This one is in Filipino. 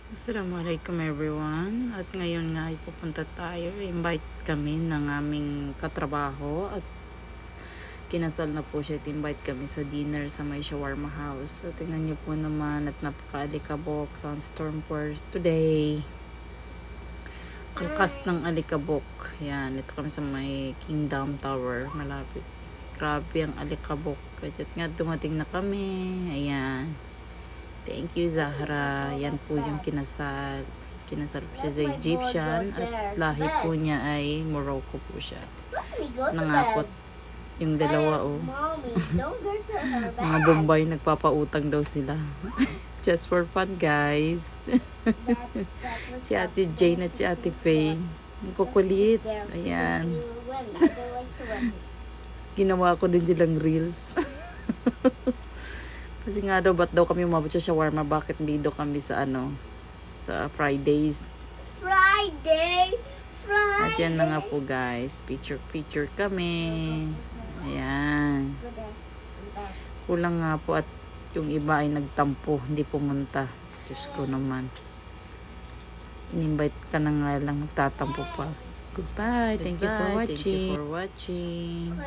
Assalamualaikum everyone. At ngayon nga ay pupunta tayo. Invite kami ng aming katrabaho at kinasal na po siya. Invite kami sa dinner sa may shawarma house. At tingnan niyo po naman at napaka-alikabok sandstorm for today. Kakas ng alikabok. Yan, ito kami sa may Kingdom Tower. Malapit. Grabe ang alikabok. At nga dumating na kami. Ayan. Thank you, Zahra. Yan po yung kinasal. Kinasal po siya sa Egyptian at lahi po niya ay Morocco po siya. Nangakot yung dalawa, oh. Mga Bombay, nagpapautang daw sila. Just for fun, guys. Si Ate Jane at si Ate Faye. Ang kukulit. Ayan. Ginawa ko din silang reels. Kasi nga daw, ba't daw kami umabot sa shawarma? Bakit hindi daw kami sa sa Fridays? Friday! At yan na nga po, guys. Picture kami. Ayan. Kulang nga po at yung iba ay nagtampo. Hindi pumunta. Diyos ko naman. In-invite ka na nga lang. Nagtatampo pa. Goodbye. Thank you for watching.